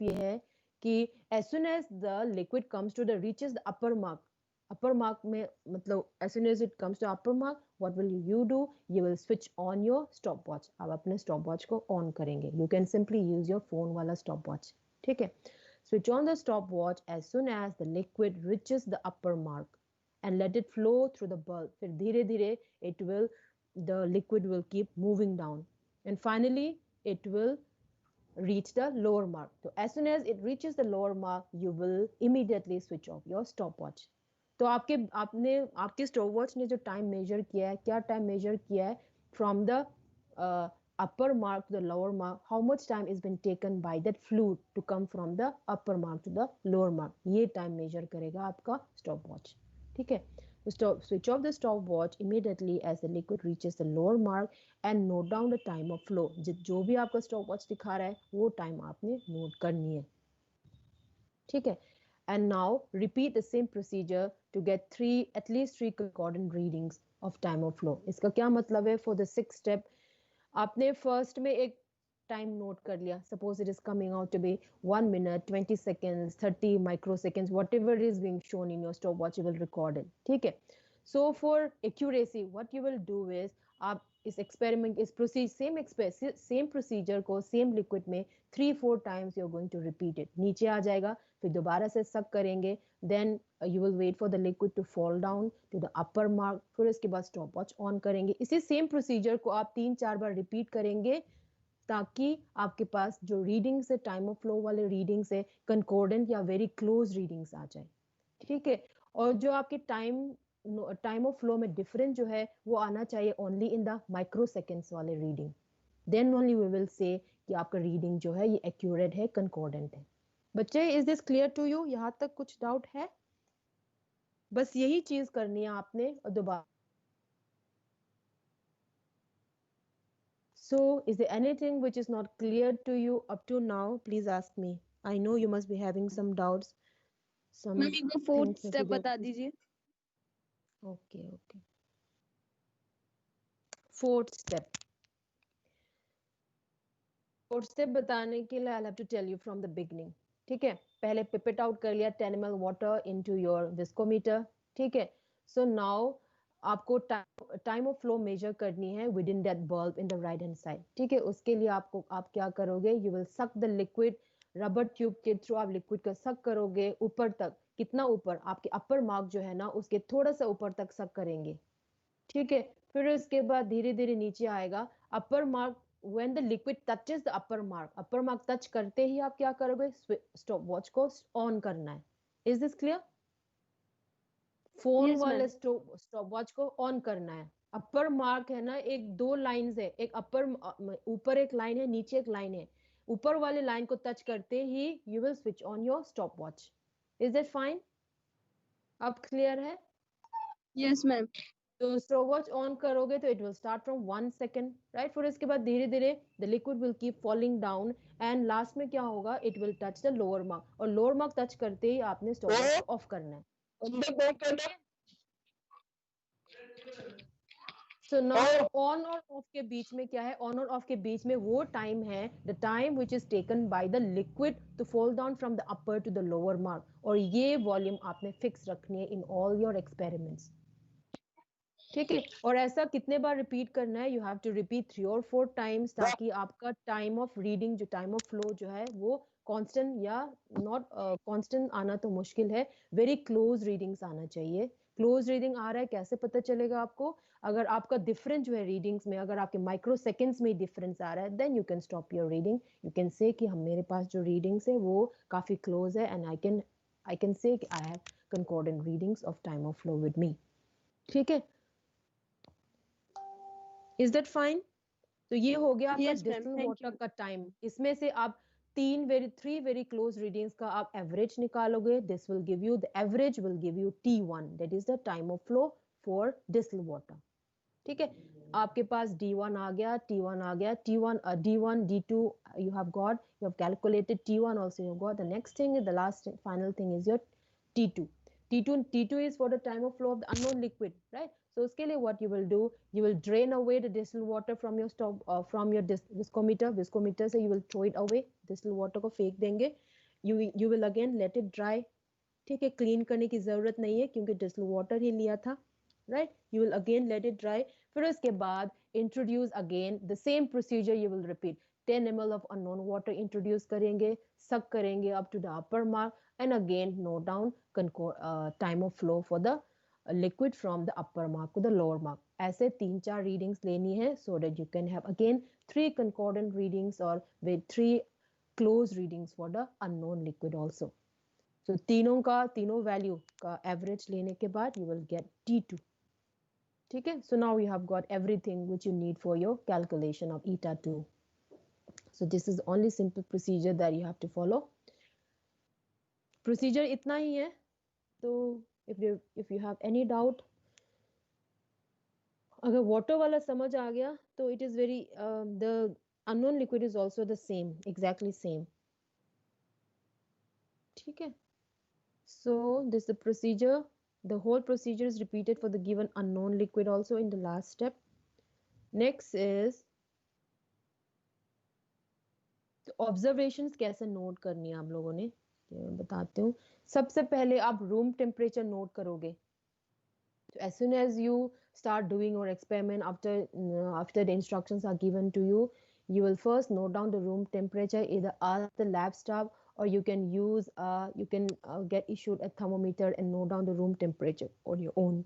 ये है कि as soon as the liquid comes to the reaches the upper mark में मतलब as soon as it comes to upper mark, what will you do? You will switch on your stopwatch. आप अपने stopwatch को on करेंगे. You can simply use your phone वाला stopwatch. ठीक है? Switch on the stopwatch as soon as the liquid reaches the upper mark and let it flow through the bulb. फिर धीरे धीरे the liquid will keep moving down and finally it will reach the lower mark. So as soon as it reaches the lower mark, you will immediately switch off your stopwatch. तो आपके stopwatch ने जो time measure किया है, क्या time measure किया है from the upper mark to the lower mark, how much time is been taken by that fluid to come from the upper mark to the lower mark, ये time measure करेगा आपका stopwatch. ठीक है? Switch off the stopwatch immediately as the liquid reaches the lower mark and note down the time of flow. जो भी आपका stopwatch दिखा रहा है वो time आपने note करनी है. ठीक है? And now repeat the same procedure to get at least three concordant readings of time of flow. इसका क्या मतलब है? For the sixth step, आपने first में एक time note कर लिया. Suppose it is coming out to be 1 minute, 20 seconds, 30 microseconds, whatever is being shown in your stopwatch, you will record it. ठीक है? So for accuracy, what you will do is आप इस experiment, same procedure को same liquid में 3-4 times you're going to repeat it. नीचे आ जाएगा, फिर दोबारा से suck करेंगे, then you will wait for the liquid to fall down to the upper mark, फिर उसके बाद stopwatch on करेंगे. इसी same procedure को आप 3-4 बार repeat करेंगे ताकि आपके पास जो रीडिंग्स है टाइम ऑफ फ्लो वाले रीडिंग्स है कंकॉर्डेंट या वेरी क्लोज रीडिंग्स आ जाए. ठीक है? और जो आपके टाइम ऑफ फ्लो में डिफरेंस जो है वो आना चाहिए only in the micro seconds वाले reading. Then only we will say कि आपका रीडिंग जो है ये एक्यूरेट है, कंकॉर्डेंट है. बच्चे, is this clear to you? यहाँ तक कुछ डाउट है? बस यही चीज करनी है आपने. और दोबारा So, is there anything which is not clear to you up to now? Please ask me. I know you must be having some doubts. Ma'am एक बार फोर्थ स्टेप बता दीजिए. Okay. Fourth step बताने के लिए I'll have to tell you from the beginning. ठीक है? पहले pipette out कर लिया 10 ml water into your viscometer. ठीक है? So now आपको टाइम ऑफ फ्लो मेजर करनी है with in that bulb in the right hand side. ठीक है? उसके लिए आप क्या करोगे? You will suck the liquid rubber tube के थ्रू. आप लिक्विड का सक करोगे ऊपर तक. कितना ऊपर? आपके अपर मार्क जो है ना उसके थोड़ा सा ऊपर तक सक करेंगे. ठीक है? फिर उसके बाद धीरे धीरे नीचे आएगा. Upper mark, when the liquid touches the upper mark touch करते ही आप क्या करोगे? स्टॉप वॉच को ऑन करना है. Is this clear? फोन वाले स्टॉप वॉच को ऑन करना है. अपर मार्क है ना, एक 2 लाइंस है. एक ऊपर एक लाइन है, नीचे एक लाइन है. ऊपर वाले लाइन को टच करते ही you will switch on your stop watch. Is that fine? अब क्लियर है? Yes ma'am. तो स्टॉप वॉच ऑन करोगे तो it will start from 1 second, right? फिर इसके बाद धीरे धीरे the liquid will keep falling down and last में क्या होगा? It will touch the lower mark. और लोअर मार्क टच करते ही आपने स्टॉप वॉच ऑफ करना है. So now on और off के बीच में क्या है? On और off के बीच में वो टाइम है, the time which is taken by the liquid to fall down from the upper to the lower mark. और ये वॉल्यूम आपने फिक्स रखनी है in all your experiments. ठीक है? और ऐसा कितने बार रिपीट करना है? You have to repeat 3 or 4 times ताकि आपका टाइम ऑफ रीडिंग जो टाइम ऑफ फ्लो जो है वो कांस्टेंट या नॉट कांस्टेंट आना तो मुश्किल है, वेरी क्लोज रीडिंग्स आना चाहिए. क्लोज रीडिंग आ रहा है कैसे पता चलेगा आपको? अगर आपका डिफरेंस जो है रीडिंग्स में, अगर आपके माइक्रो सेकेंड्स में डिफरेंस आ रहा है, then you can stop your reading. You can say कि हम मेरे पास जो रीडिंग्स है वो काफी क्लोज है and I can say I have concordant readings of time of flow with me. ठीक है? Is that fine? तो ये हो गया आपका डिस्टिल वाटर का टाइम. इसमें से आप 3 वेरी क्लोज रीडिंग्स का आप एवरेज निकालोगे. This will give you the average will give you T1, that is the time of flow for distil water. ठीक है? आपके पास D1 आ गया, T1 आ गया, T1 D1 D2 you have got, you have calculated T1 also you have got. The next thing is the last final thing is your T2. T2 is for the time of flow of the unknown liquid, right? So uske liye what you will do, you will drain away the distilled water from your stop from your viscometer से you will throw it away, distilled water को फेंक देंगे. You will again let it dry. ठीक है, clean करने की जरूरत नहीं है क्योंकि डिस्टिल्ड वाटर ही लिया था, right. You will again let it dry. फिर उसके बाद introduce again the same procedure, you will repeat. 10 ml of unknown water introduce करेंगे, सक करेंगे up to the upper mark, and again note down time of flow for the liquid from the upper mark to the lower mark. ऐसे 3-4 readings लेनी है so that you can have again 3 concordant readings or with 3 close readings for the unknown liquid also. So तीनों value का average लेने के बाद you will get T2. ठीक है, so now you have got everything which you need for your calculation of eta 2. So this is the only simple procedure that you have to follow. Procedure इतना ही है. तो if you have any doubt, अगर water वाला समझ आ गया तो it is very the unknown liquid is also the same, exactly same. ठीक है. So this is the procedure. The whole procedure is repeated for the given unknown liquid also in the last step. Next is observations कैसे note करनी है आप लोगों ने, बताती हूँ. सबसे पहले आप रूम टेम्परेचर नोट करोगे. So as soon as you start doing your experiment, after the instructions are given to you, you will first note down the room temperature, either ask the lab staff or you can use get issued a thermometer and note down the room temperature on your own.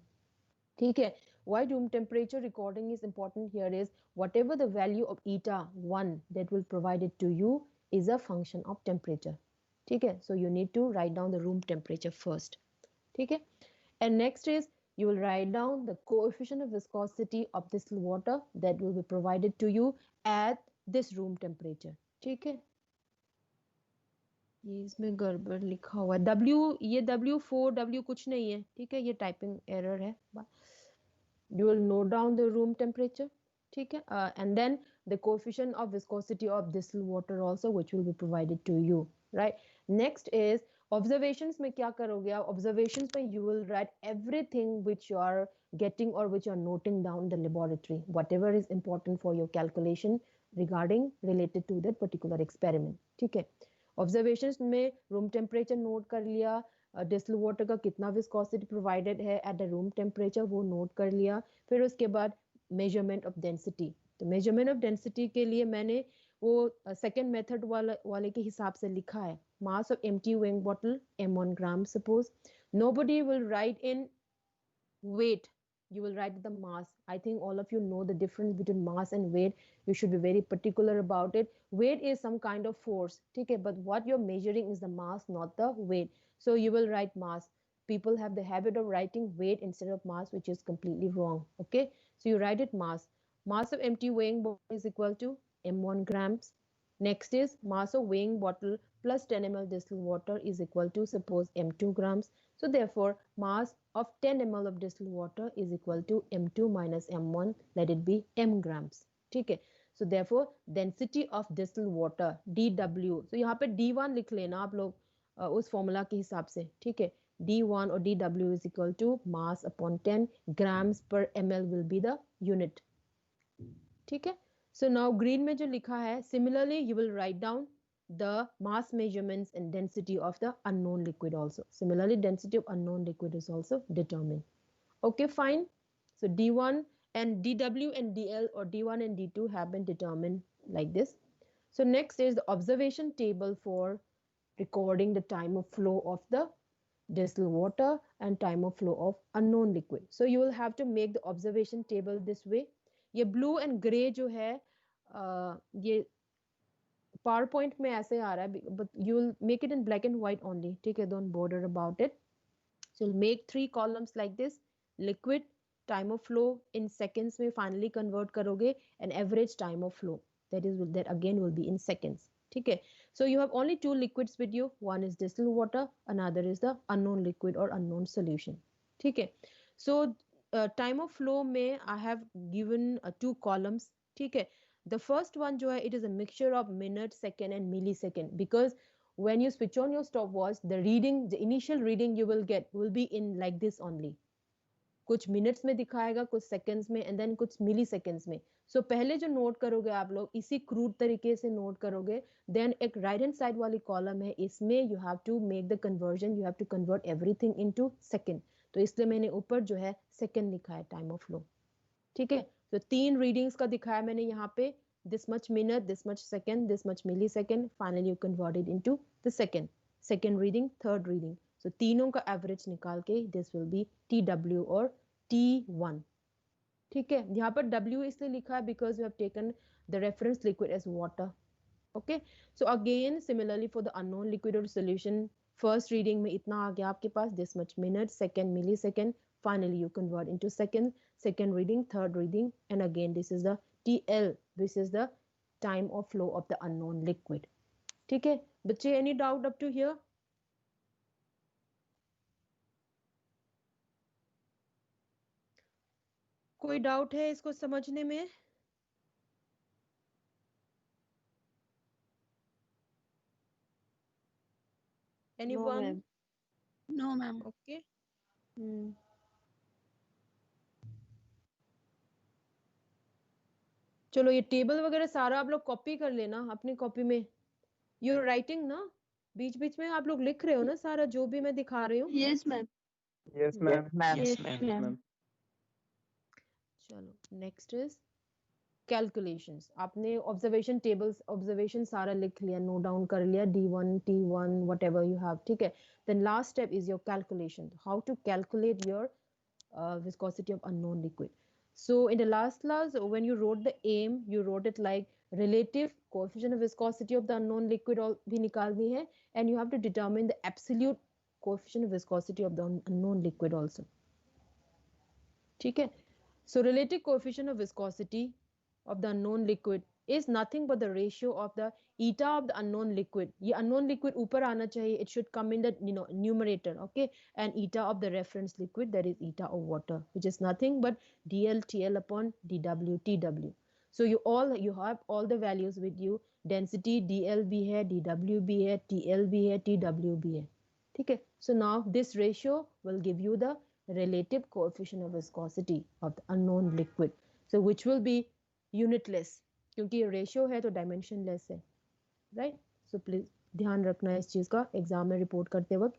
ठीक है. Why room temperature recording is important here is whatever the value of eta 1 that will provide it to you is a function of temperature. ठीक है. So you need to write down the room temperature first. ठीक है. And next is you will write down the coefficient of viscosity of this water that will be provided to you at this room temperature. ठीक है. ये इसमें गड़बड़ लिखा हुआ है. ये W4 W कुछ नहीं है. ठीक है, ये टाइपिंग एरर है. You will note down the room temperature. ठीक है. And then the coefficient of viscosity of distilled water also which will be provided to you, right? Next is observations में क्या करोगे आप? Observations में you will write everything which you are getting or which you are noting down the laboratory, whatever is important for your calculation regarding related to that particular experiment. ठीक है. Observations में room temperature note कर लिया, distil water का कितना viscosity provided है at the room temperature वो note कर लिया. फिर उसके बाद मेजरमेंट ऑफ डेंसिटी. तो मेजरमेंट ऑफ डेंसिटी के लिए मैंने वो सेकेंड मेथड वाले के हिसाब से लिखा है. Mass of empty weighing bottle m1 gram suppose. Nobody will write in weight, you will write the mass. I think all of you know the difference between mass and weight. You should be very particular about it. Weight is some kind of force, okay, but what you're measuring is the mass, not the weight. So you will write mass. People have the habit of writing weight instead of mass, which is completely wrong. Okay, so you write it mass. Mass of empty weighing bottle is equal to m1 grams. Next is mass of weighing bottle plus 10 ml distilled water is equal to suppose m2 grams. So therefore mass of 10 ml of distilled water is equal to m2 minus m1, let it be m grams. ठीक है. So therefore density of distilled water dW. So यहाँ पे d1 लिख लेना आप लोग उस formula के हिसाब से. ठीक है. d1 or dW is equal to mass upon 10 grams per ml will be the unit. ठीक है. So now green में जो लिखा है, similarly you will write down the mass measurements and density of the unknown liquid also. Similarly, density of unknown liquid is also determined. Okay, fine. So D1 and DW and DL or D1 and D2 have been determined like this. So next is the observation table for recording the time of flow of the distilled water and time of flow of unknown liquid. So you will have to make the observation table this way. ये blue and gray जो है ये PowerPoint में ऐसे आ रहा है, but you'll make it in black and white only. ठीक है, don't bother about it. So you'll make 3 columns like this. Liquid, time of flow in seconds में finally convert करोगे, and average time of flow. That again will be in seconds. ठीक है. So you have only 2 liquids with you. One is distilled water, another is the unknown liquid or unknown solution. ठीक है. So time of flow में I have given 2 columns. ठीक है. The first one जो है, it is a mixture of minute, second and millisecond, because when you switch on your stopwatch, the initial reading you will get will be in like this only. कुछ minutes में दिखाएगा, कुछ seconds में, and then कुछ मिली seconds में. सो पहले जो note करोगे आप लोग इसी क्रूड तरीके से नोट करोगे. देन एक राइट हैंड साइड वाली कॉलम है, इसमें you have to make the conversion, you have to convert everything into second. तो इसलिए मैंने ऊपर जो है सेकंड लिखा है टाइम ऑफ फ्लो. ठीक है, तो 3 रीडिंग्स का दिखाया मैंने यहाँ पे, this much minute, this much second, this much millisecond. Finally you convert it into the second reading, third reading. So तीनों का average निकाल के this will be TW or T1. ठीक है, यहाँ पर W इसलिए लिखा है because we have taken the reference liquid as water. Okay, so again similarly for the unknown liquid or solution, first reading में इतना आ गया आपके पास, this much minute, second, millisecond. Finally you convert into second reading, third reading, and again this is the TL, this is the time of flow of the unknown liquid. ठीक है बच्चे, any doubt up to here? कोई doubt है इसको समझने में? Anyone? No ma'am. Okay. चलो ये टेबल वगैरह सारा आप लोग कॉपी कर लेना अपनी कॉपी में. यू आर राइटिंग ना, बीच बीच में आप लोग लिख रहे हो ना सारा जो भी मैं दिखा रही हूँ? Yes ma'am. Yes ma'am. Yes ma'am. चलो नेक्स्ट इज कैलकुलेशंस. आपने ऑब्जर्वेशन टेबल्स, ऑब्जर्वेशन सारा लिख लिया, नोट डाउन कर लिया, D1, T1, whatever you have. ठीक है, then last step is your calculation, how to calculate your viscosity of unknown liquid. So in the last class when you wrote the aim, you wrote it like relative coefficient of viscosity of the unknown liquid भी निकालनी है, and you have to determine the absolute coefficient of viscosity of the unknown liquid also. ठीक है, so relative coefficient of viscosity of the unknown liquid is nothing but the ratio of the eta of the unknown liquid. ये unknown liquid ऊपर आना चाहिए, it should come in the numerator, okay, and eta of the reference liquid, that is eta of water, which is nothing but dl TL upon dw TW. So you have all the values with you. Density dl भी है, dw भी है, TL भी है, TW भी है. ठीक है, so now this ratio will give you the relative coefficient of viscosity of the unknown liquid, so which will be unitless, क्योंकि ये रेशियो है तो डायमेंशनलेस है, राइट? सो प्लीज ध्यान रखना इस चीज का एग्जाम में रिपोर्ट करते वक्त.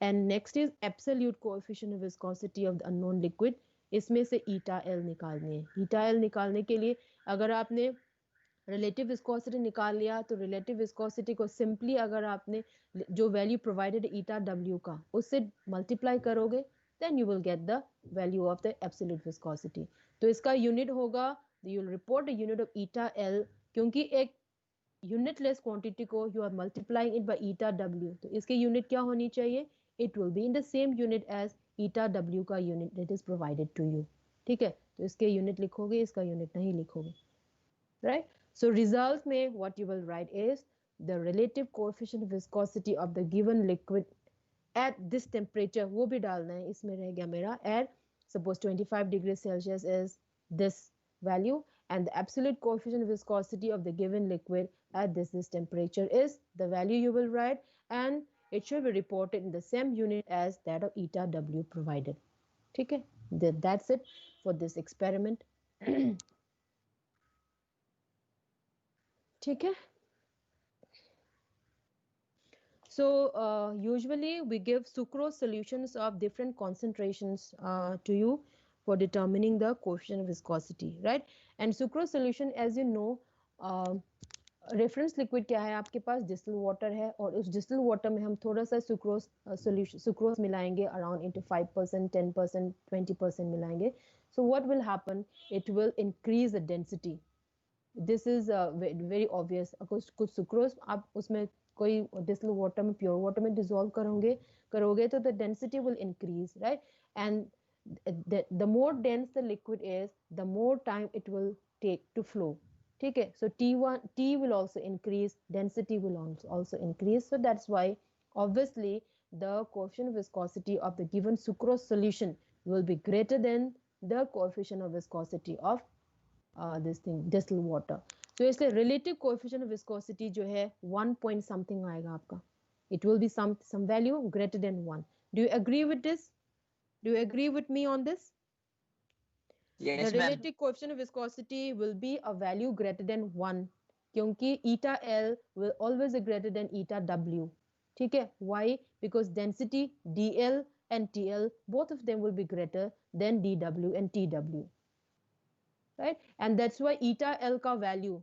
And next is absolute coefficient of viscosity of the unknown liquid. इसमें से ईटा एल निकालनी है. ईटा एल निकालने के लिए अगर आपने रिलेटिव विस्कोसिटी निकाल लिया तो रिलेटिव विस्कोसिटी को सिंपली अगर आपने जो वैल्यू प्रोवाइडेड ईटा डब्ल्यू का उससे मल्टीप्लाई करोगे, then you will get the value of the absolute viscosity. तो इसका यूनिट होगा, you will report the unit of eta L, क्योंकि एक unitless quantity को you are multiplying it by eta W, तो इसके यूनिट क्या होनी चाहिए? It will be in the same unit as eta W का unit that is provided to you. ठीक है, तो इसके यूनिट लिखोगे, इसका यूनिट नहीं लिखोगे, right? So result में what you will write is the relative coefficient of viscosity of the given liquid at this temperature, वो भी डालना है, इसमें रह गया मेरा at suppose 25 degrees Celsius is this value, and the absolute coefficient of viscosity of the given liquid at this temperature is the value you will write, and it should be reported in the same unit as that of eta W provided. ठीक है, that's it for this experiment. ठीक है. So usually we give sucrose solutions of different concentrations to you for determining the coefficient of viscosity, right? And sucrose solution, as you know, reference liquid क्या है आपके पास? distilled water है, और उस distilled water में हम थोड़ा सा sucrose solution sucrose मिलाएंगे around into 5%, 10%, 20% मिलाएंगे. So what will happen? It will increase the density. This is very obvious. कुछ sucrose आप उसमें कोई distilled water में pure water में dissolve करोगे तो the density will increase, right? And the more dense the liquid is, the more time it will take to flow. ठीक है, so T will also increase, density will also increase. So that's why obviously the coefficient of viscosity of the given sucrose solution will be greater than the coefficient of viscosity of this thing distilled water. तो इसलिए relative coefficient of viscosity जो है 1 point something आएगा आपका. It will be some value greater than 1. Do you agree with this? Do you agree with me on this? Yes, The ma'am. relative coefficient of viscosity will be a value greater than 1 क्योंकि eta L will always be greater than eta W. ठीक है? Why? Because density dl and tl, both of them will be greater than dw and tw. Right? And that's why eta L का value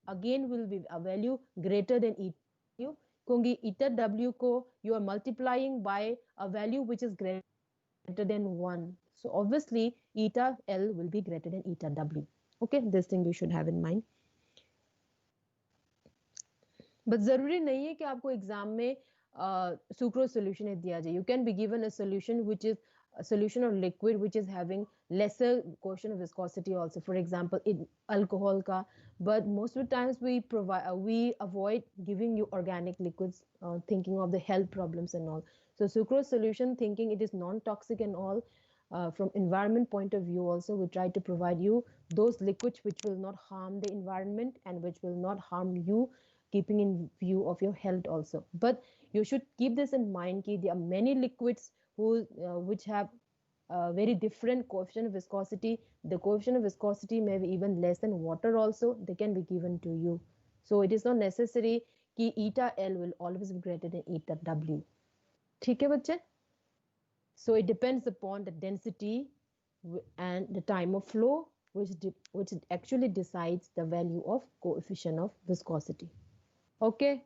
again will be a value greater than eta W. क्योंकि eta W को you are multiplying by a value which is greater than 1. So obviously eta L will be greater than eta W. Okay, this thing you should have in mind. But जरूरी नहीं है कि आपको exam में sucrose solution दिया जाए. You can be given a solution which is a solution of liquid which is having lesser coefficient of viscosity also. For example, in alcohol ka. But most of the times we avoid giving you organic liquids, thinking of the health problems and all. So sucrose solution, thinking it is non-toxic and all. From environment point of view also, we try to provide you those liquids which will not harm the environment and which will not harm you, keeping in view of your health also. But you should keep this in mind that there are many liquids which have very different coefficient of viscosity. The coefficient of viscosity may be even less than water also. They can be given to you. So it is not necessary that eta L will always be greater than eta W. ठीक है बच्चे? So it depends upon the density and the time of flow, which actually decides the value of coefficient of viscosity. Okay,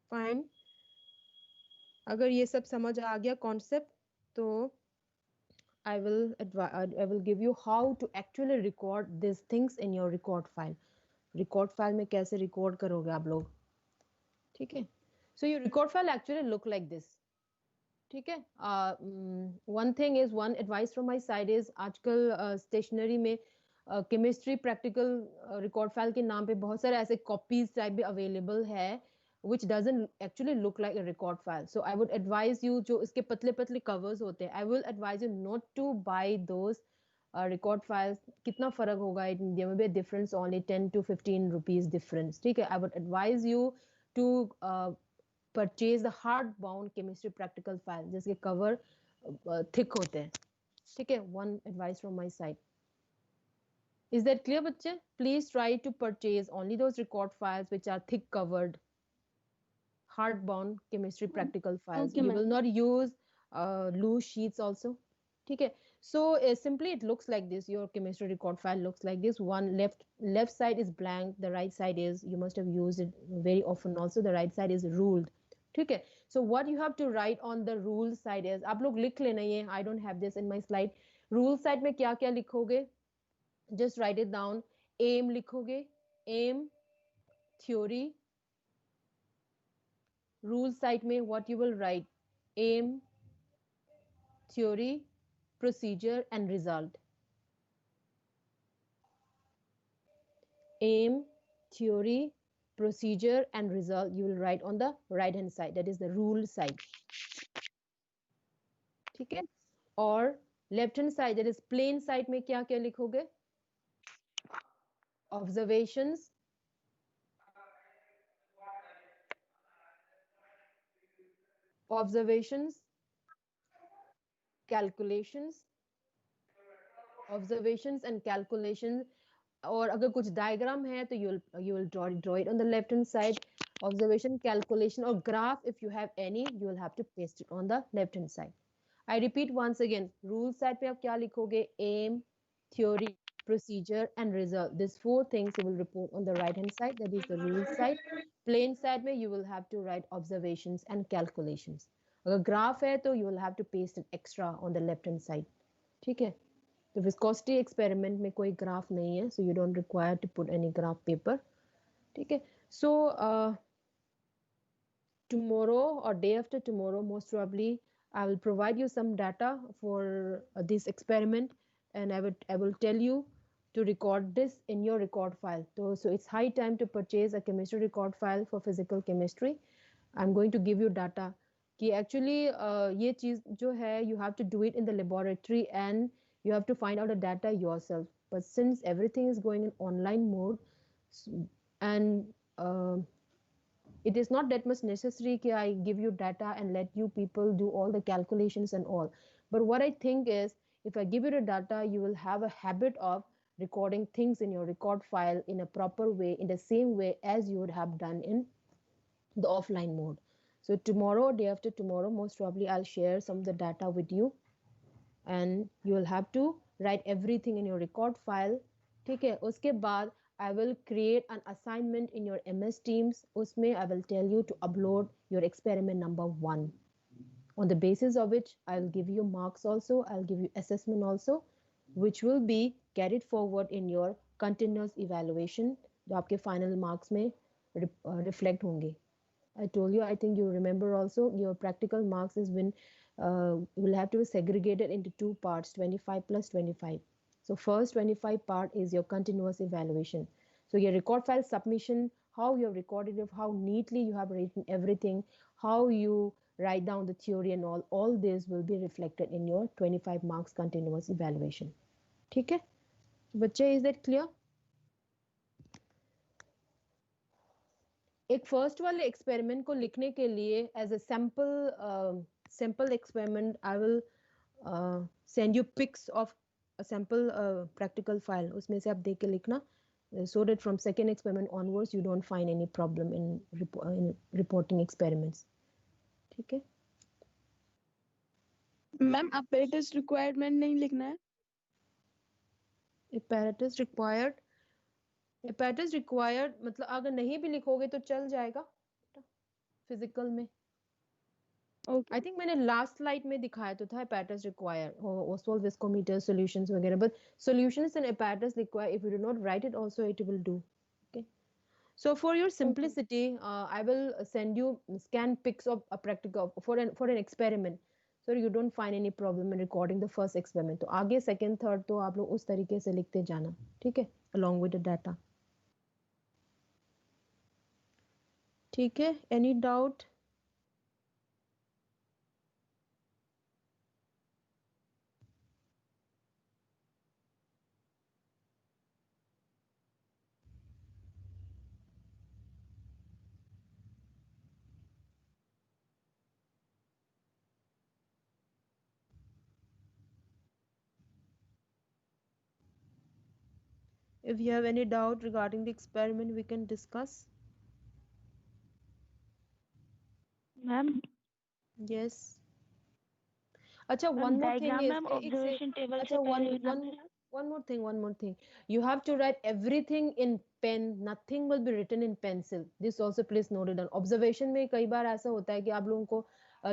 fine. अगर ये सब समझ आ गया concept, तो I will give you how to actually record these things in your record file. Record file में कैसे record करोगे आप लोग? ठीक है? So your record file actually look like this. ठीक है? One thing is, one advice from my side is, आजकल stationery में केमिस्ट्री प्रैक्टिकल रिकॉर्ड फाइल के नाम पे बहुत सारे ऐसे कॉपीज टाइप भी अवेलेबल है which doesn't actually look like a record file. So I would advise you, जो इसके पतले पतले covers होते हैं, I will advise you not to buy those record files. कितना फर्क होगा? There may be a difference, only 10 to 15 rupees difference. ठीक है? I would advise you to purchase the hard bound chemistry practical file जिसके cover thick होते हैं. ठीक है? One advice from my side. Is that clear, बच्चे? Please try to purchase only those record files which are thick covered, hard bound chemistry practical files. Okay, You will not use loose sheets also. ठीक है? So simply it looks like this. Your chemistry record file looks like this. One left side is blank, the right side is, you must have used it very often also, the right side is ruled. ठीक है? So what you have to write on the rule side is, आप लोग लिख लेना ये, I don't have this in my slide. Rule side में क्या क्या लिखोगे? Just write it down. Aim लिखोगे, aim, theory. Rule side में what you will write? Aim, theory, procedure and result. Aim, theory, procedure and result you will write on the right hand side, that is the rule side. ठीक है? और left hand side, that is plain side में क्या क्या लिखोगे? Observations, calculations, observations and calculations. और अगर कुछ डायग्राम है तो you will draw it on the left hand side. Observation, calculation or graph, if you have any, you will have to paste it on the left hand side. I repeat once again, rule side पे आप क्या लिखोगे? Aim, theory, procedure and result. These four things you will report on the right hand side, that is the rule side. Plain side में you will have to write observations and calculations. अगर graph है तो you will have to paste it extra on the left hand side. ठीक है? तो viscosity experiment में कोई graph नहीं है, so you don't require to put any graph paper. ठीक है? So tomorrow or day after tomorrow, most probably I will provide you some data for this experiment, and I will tell you to record this in your record file. So it's high time to purchase a chemistry record file for physical chemistry. I'm going to give you data कि actually ये चीज जो है, you have to do it in the laboratory and you have to find out the data yourself. But since everything is going in online mode, and it is not that much necessary that I give you data and let you people do all the calculations and all. But what I think is, if I give you the data, you will have a habit of recording things in your record file in a proper way, in the same way as you would have done in the offline mode. So tomorrow, day after tomorrow, most probably I'll share some of the data with you, and you will have to write everything in your record file. ठीक है, उसके बाद I will create an assignment in your MS Teams. उसमें I will tell you to upload your experiment number 1. On the basis of which I'll give you marks also, I'll give you assessment also, which will be carried forward in your continuous evaluation, जो आपके final marks में reflect होंगे. I told you, I think you remember also, your practical marks is when will have to be segregated into 2 parts, 25 plus 25. So first 25 part is your continuous evaluation. So your record file submission, how you have recorded it, how neatly you have written everything, how you write down the theory and all this will be reflected in your 25 marks continuous evaluation. ठीक है बच्चे, is that clear? एक first वाले experiment को लिखने के लिए as a sample experiment I will send you pics of a sample practical file, उसमें से आप देख के लिखना, so that from second experiment onwards you don't find any problem in reporting experiments. ठीक है मैम apparatus requirement नहीं लिखना है? apparatus required मतलब अगर नहीं भी लिखोगे तो चल जाएगा फिजिकल में. Okay. I think मैंने लास्ट स्लाइड में दिखाया तो था apparatus required, Ostwald viscometer solutions वगैरह, but solutions and apparatus required, if you do not write it also it will do. Okay, so for your simplicity, I will send you scan pics of a practical for an experiment, so you don't find any problem in recording the first experiment. तो आगे second third तो आप लोग उस तरीके से लिखते जाना, ठीक है, along with the data. ठीक है, any doubt? If you have any doubt regarding the experiment, we can discuss. Ma'am. Yes. अच्छा, one more thing is, observation table अच्छा, one more thing. You have to write everything in pen. Nothing will be written in pencil. This also please note it down. Observation में कई बार ऐसा होता है कि आप लोगों को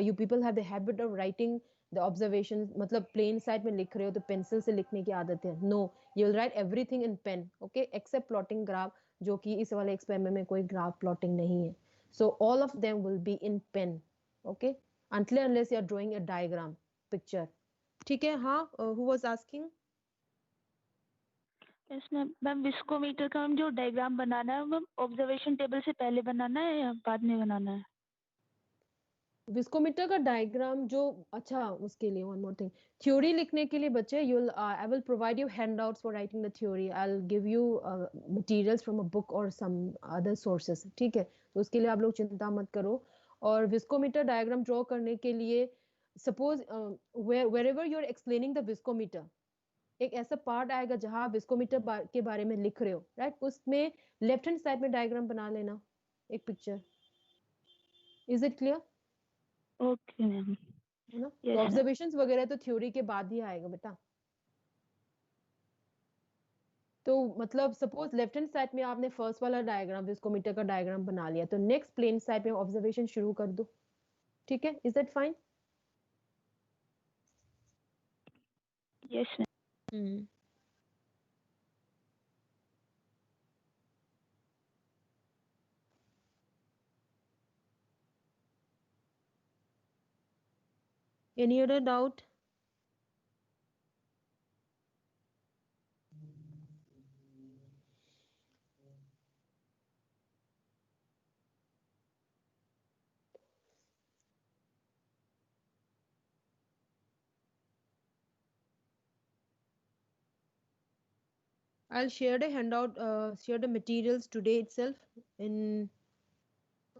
you people have the habit of writing the observations, मतलब plain side में लिख रहे हो तो pencil से लिखने की आदत है. No, you will write everything in pen. Okay, except plotting graph, जो कि इस वाले experiment में कोई graph plotting नहीं है. So all of them will be in pen. Okay, unless you are drawing a diagram picture. ठीक है. हाँ, who was asking? Yes ma'am. Ma'am viscometer का हम जो डायग्राम बनाना है मैम ऑब्जर्वेशन टेबल से पहले बनाना है या बाद में बनाना है? विस्कोमीटर का डायग्राम जो, अच्छा, उसके लिए वन मोर थिंग, थ्योरी लिखने के लिए बच्चे, you'll I will provide you handouts for writing the theory. I'll give you materials from a book or some other sources. ठीक है, तो उसके लिए आप लोग चिंता मत करो. और विस्कोमीटर डायग्राम ड्रॉ करने के लिए suppose wherever you're explaining the viscometer, एक ऐसा पार्ट आएगा जहां आप विस्कोमीटर के बारे में लिख रहे हो, राइट, उसमें लेफ्ट हैंड साइड में डायग्राम बना लेना, एक picture. Is it clear? Okay ma'am. है ना? तो ऑब्जर्वेशंस वगैरह तो थ्योरी के बाद ही आएगा बेटा. तो मतलब सपोज लेफ्ट हैंड साइड में आपने फर्स्ट वाला डायग्राम विस्कोमीटर का डायग्राम बना लिया, तो नेक्स्ट प्लेन साइड में ऑब्जर्वेशन शुरू कर दो. ठीक है, is that fine? Yes ma'am. Any other doubt? I'll share the handout, share the materials today itself. In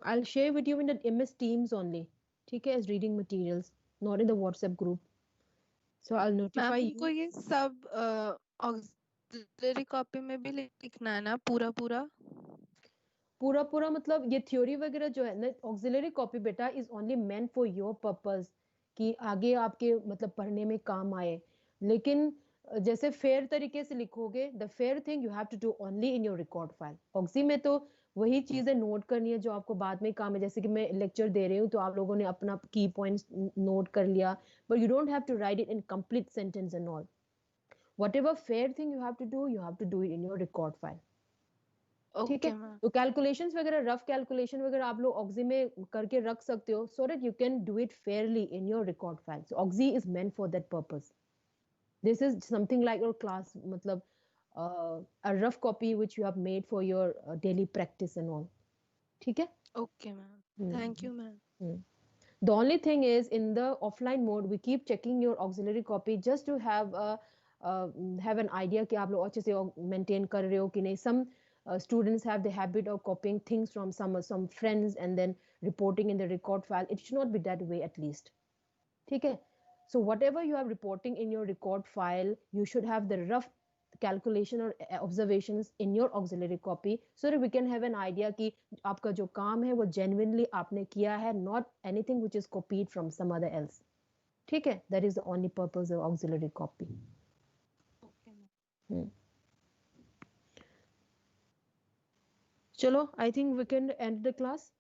I'll share with you in the MS Teams only. ठीक है, as reading materials, not in the WhatsApp group. So I'll notify ma'am you. हमको ये सब auxiliary copy में भी लिखना है ना पूरा पूरा? पूरा पूरा मतलब ये थ्योरी वगैरह जो है ना, ऑक्सिलरी कॉपी बेटा is only meant for your purpose, कि आगे आपके मतलब पढ़ने में काम आए। लेकिन जैसे फेयर तरीके से लिखोगे, the fair thing you have to do only in your record file. ऑक्सी में तो वही चीजें नोट करनी है जो आपको बाद में काम है। जैसे कि मैं लेक्चर दे रही हूँ तो आप लोगों ने अपना की पॉइंट्स नोट कर लिया, but you don't have to write it in complete sentence and all. whatever fair thing you have to do it in your record file. ठीक ओके है, मैम। तो कैलकुलेशंस वगैरह, रफ कैलकुलेशन वगैरह आप लोग oxy में करके रख सकते हो, so that you can do it Fairlie in your record file. So oxy is meant for that purpose. This is something like your class, मतलब a rough copy which you have made for your daily practice and all. ठीक है? Okay ma'am, thank you ma'am. The only thing is, in the offline mode we keep checking your auxiliary copy just to have an idea कि आप लोग अच्छे से maintain कर रहे हो कि नहीं। Some students have the habit of copying things from some friends and then reporting in the record file. It should not be that way, at least. ठीक है? So whatever you are reporting in your record file, you should have the rough calculation or observations in your auxiliary copy, so that we can have an idea कि आपका जो काम है वो genuinely आपने किया है, not anything which is copied from some other else. ठीक है? That is the only purpose of auxiliary copy. Okay ma'am. चलो, I think we can end the class.